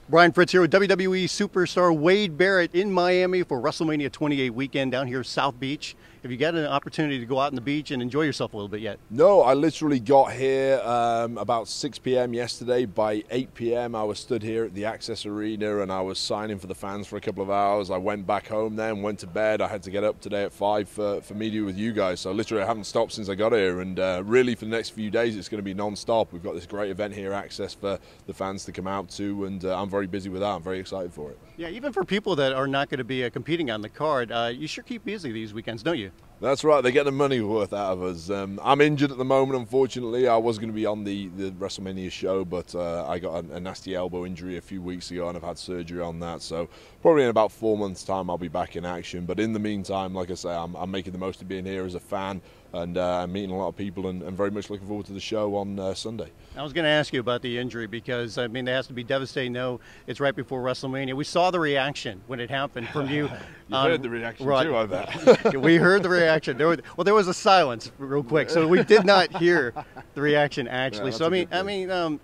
Brian Fritz here with WWE superstar Wade Barrett in Miami for WrestleMania 28 weekend down here South Beach. Have you got an opportunity to go out on the beach and enjoy yourself a little bit yet? No, I literally got here about 6 p.m. yesterday. By 8 p.m. I was stood here at the Access Arena and I was signing for the fans for a couple of hours. I went back home then, went to bed. I had to get up today at 5 for media with you guys. So literally I haven't stopped since I got here, and really for the next few days it's going to be non-stop. We've got this great event here, Access, for the fans to come out to, and I'm very busy with that. I'm very excited for it. Yeah, even for people that are not going to be competing on the card, you sure keep busy these weekends, don't you? That's right, they get the money worth out of us. I'm injured at the moment, unfortunately. I was going to be on the WrestleMania show, but I got a nasty elbow injury a few weeks ago and I've had surgery on that. So probably in about 4 months' time I'll be back in action. But in the meantime, like I say, I'm making the most of being here as a fan and meeting a lot of people, and very much looking forward to the show on Sunday. I was going to ask you about the injury because, I mean, it has to be devastating. No, it's right before WrestleMania. We saw the reaction when it happened from you. You heard the reaction right. too, I bet. We heard the reaction. There was a silence real quick, so we did not hear the reaction actually. Yeah, So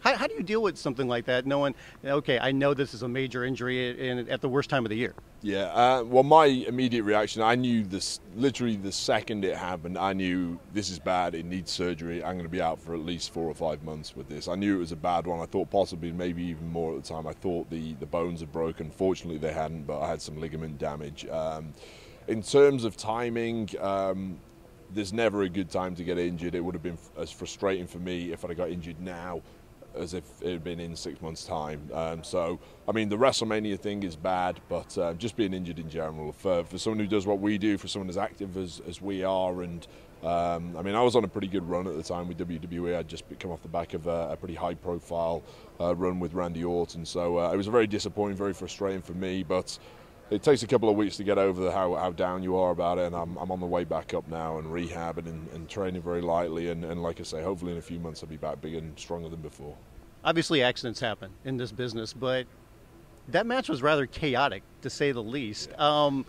how do you deal with something like that, knowing, okay, I know this is a major injury at the worst time of the year? Yeah, well, my immediate reaction, I knew this, literally the second it happened, I knew this is bad, it needs surgery, I'm going to be out for at least 4 or 5 months with this. I knew it was a bad one. I thought possibly maybe even more at the time. I thought the bones had broken. Fortunately they hadn't, but I had some ligament damage. In terms of timing, there's never a good time to get injured. It would have been as frustrating for me if I'd got injured now as if it had been in 6 months' time. So, I mean, the WrestleMania thing is bad, but just being injured in general, for someone who does what we do, for someone as active as we are, and I mean, I was on a pretty good run at the time with WWE. I'd just come off the back of a pretty high-profile run with Randy Orton, so it was very disappointing, very frustrating for me, but it takes a couple of weeks to get over how down you are about it, and I'm on the way back up now and rehabbing and training very lightly, and like I say, hopefully in a few months I'll be back bigger and stronger than before. Obviously accidents happen in this business, but that match was rather chaotic, to say the least. How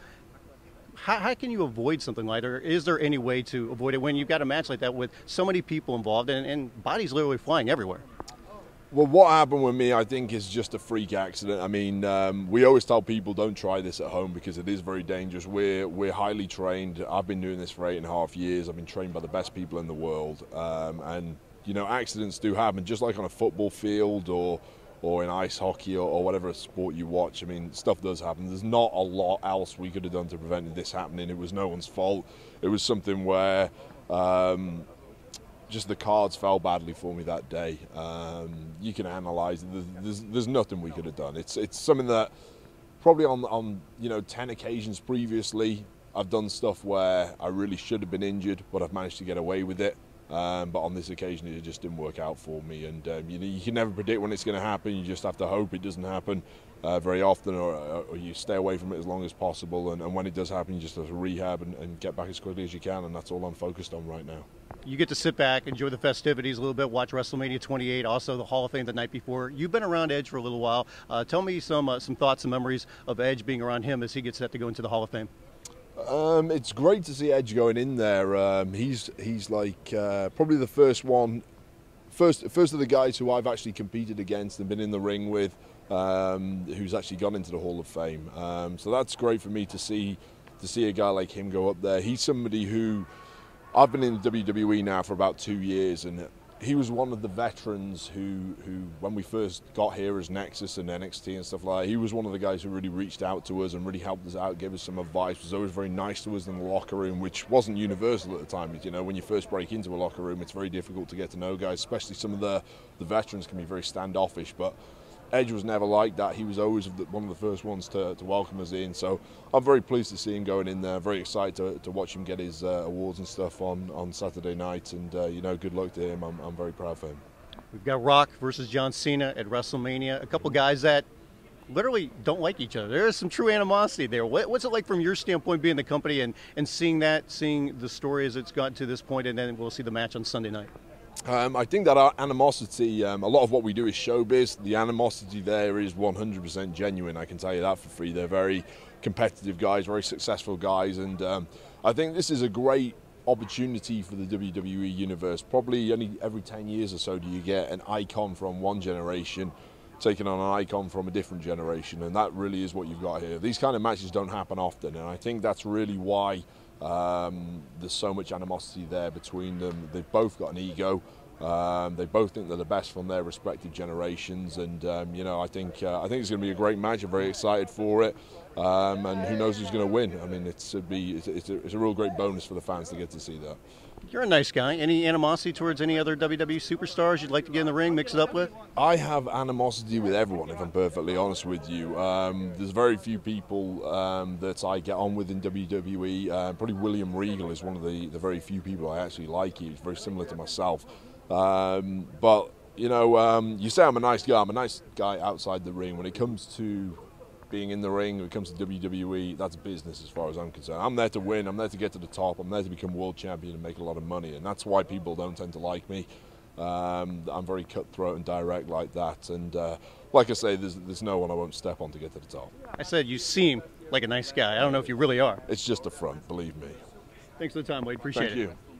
can you avoid something like that, or is there any way to avoid it when you've got a match like that with so many people involved and bodies literally flying everywhere? Well, what happened with me, I think, is just a freak accident. I mean, we always tell people don't try this at home because it is very dangerous. We're highly trained. I've been doing this for 8.5 years. I've been trained by the best people in the world, and you know, accidents do happen, just like on a football field or in ice hockey or whatever sport you watch. I mean, stuff does happen. There's not a lot else we could have done to prevent this happening. It was no one's fault. It was something where just the cards fell badly for me that day. You can analyse it. There's nothing we could have done. It's something that probably on 10 occasions previously I've done stuff where I really should have been injured, but I've managed to get away with it. But on this occasion it just didn't work out for me, and you can never predict when it's going to happen. You just have to hope it doesn't happen very often, or you stay away from it as long as possible, and when it does happen you just have to rehab and get back as quickly as you can, and that's all I'm focused on right now. You get to sit back, enjoy the festivities a little bit, watch WrestleMania 28, also the Hall of Fame the night before. You've been around Edge for a little while. Tell me some thoughts and memories of Edge being around him as he gets set to go into the Hall of Fame. It's great to see Edge going in there. He's like probably the first of the guys who I've actually competed against and been in the ring with, who's actually gone into the Hall of Fame. So that's great for me to see a guy like him go up there. He's somebody who I've been in WWE now for about 2 years, and he was one of the veterans who when we first got here as Nexus and NXT and stuff like that, he was one of the guys who really reached out to us and really helped us out, gave us some advice, was always very nice to us in the locker room, which wasn't universal at the time. You know, when you first break into a locker room, it's very difficult to get to know guys, especially some of the veterans can be very standoffish, but Edge was never like that. He was always one of the first ones to welcome us in. So I'm very pleased to see him going in there. Very excited to watch him get his awards and stuff on Saturday night. And good luck to him. I'm very proud for him. We've got Rock versus John Cena at WrestleMania. A couple guys that literally don't like each other. There is some true animosity there. What's it like from your standpoint, being the company and seeing the story as it's gotten to this point, and then we'll see the match on Sunday night? I think that our animosity, a lot of what we do is showbiz. The animosity there is 100% genuine, I can tell you that for free. They're very competitive guys, very successful guys, and I think this is a great opportunity for the WWE universe. Probably only every 10 years or so do you get an icon from one generation taking on an icon from a different generation, and that really is what you've got here. These kind of matches don't happen often, and I think that's really why there's so much animosity there between them. They've both got an ego. They both think they're the best from their respective generations, and you know, I think it's going to be a great match. I'm very excited for it, and who knows who's going to win. I mean, it's a real great bonus for the fans to get to see that. You're a nice guy. Any animosity towards any other WWE superstars you'd like to get in the ring, mix it up with? I have animosity with everyone, if I'm perfectly honest with you. There's very few people that I get on with in WWE. Probably William Regal is one of the very few people I actually like. He's very similar to myself. But, you know, you say I'm a nice guy. I'm a nice guy outside the ring. When it comes to being in the ring, when it comes to WWE, that's business as far as I'm concerned. I'm there to win. I'm there to get to the top. I'm there to become world champion and make a lot of money. And that's why people don't tend to like me. I'm very cutthroat and direct like that. And like I say, there's no one I won't step on to get to the top. I said you seem like a nice guy. I don't know if you really are. It's just a front, believe me. Thanks for the time, Wade. Appreciate it. Thank you.